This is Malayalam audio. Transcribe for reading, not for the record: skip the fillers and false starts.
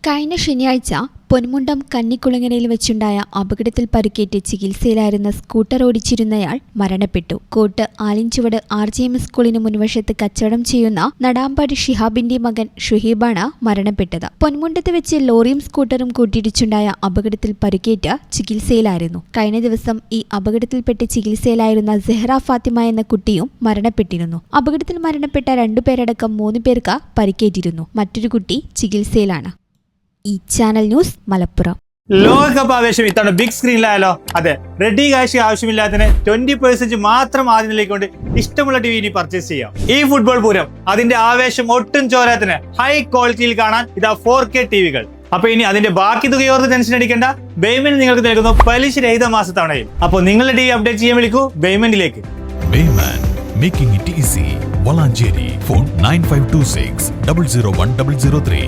കഴിഞ്ഞ ശനിയാഴ്ച പൊന്മുണ്ടം കന്നിക്കുളങ്ങരയിൽ വെച്ചുണ്ടായ അപകടത്തിൽ പരിക്കേറ്റ് ചികിത്സയിലായിരുന്ന സ്കൂട്ടർ ഓടിച്ചിരുന്നയാൾ മരണപ്പെട്ടു. കോട്ട് ആലിൻചുവട് RGM സ്കൂളിന് മുൻവശത്ത് കച്ചവടം ചെയ്യുന്ന നടാമ്പാടി ഷിഹാബിന്റെ മകൻ ഷുഹീബാണ് മരണപ്പെട്ടത്. പൊന്മുണ്ടത്ത് വെച്ച് ലോറിയും സ്കൂട്ടറും കൂട്ടിയിടിച്ചുണ്ടായ അപകടത്തിൽ പരിക്കേറ്റ് ചികിത്സയിലായിരുന്നു. കഴിഞ്ഞ ദിവസം ഈ അപകടത്തിൽപ്പെട്ട് ചികിത്സയിലായിരുന്ന സെഹ്റ ഫാത്തിമ എന്ന കുട്ടിയും മരണപ്പെട്ടിരുന്നു. അപകടത്തിൽ മരണപ്പെട്ട 2 പേരടക്കം 3 പേർക്ക് പരിക്കേറ്റിരുന്നു. മറ്റൊരു കുട്ടി ചികിത്സയിലാണ്. ഈ ചാനൽ ന്യൂസ് മലപ്പുറം. ലോകകപ്പ് ആവേശം ഇത്തവണ ബിഗ് സ്ക്രീനിലായാലോ? അതെ, റെഡി കാശ് ആവശ്യമില്ലാത്തതിന് 20% മാത്രം ആദ്യം നിലയ്ക്കൊണ്ട് ഇഷ്ടമുള്ള TV ഇനി പർച്ചേസ് ചെയ്യാം. ഈ ഫുട്ബോൾ പൂരം അതിന്റെ ആവേശം ഒട്ടും ചോരാത്തിന് ഹൈ ക്വാളിറ്റിയിൽ കാണാൻ ഇതാ 4K TVകൾ. അപ്പൊ ഇനി അതിന്റെ ബാക്കി തുകയോർത്ത് ടെൻഷൻ അടിക്കേണ്ട. ബേയ്മെന്റ് നിങ്ങൾക്ക് നൽകുന്നു പലിശരഹിത മാസത്തവണയിൽ. അപ്പോൾ നിങ്ങളുടെ TV അപ്ഡേറ്റ് ചെയ്യാൻ വിളിക്കൂ ബേയ്മെന്റിലേക്ക്. Making it easy. Valanjeri. Phone 9526 001 003.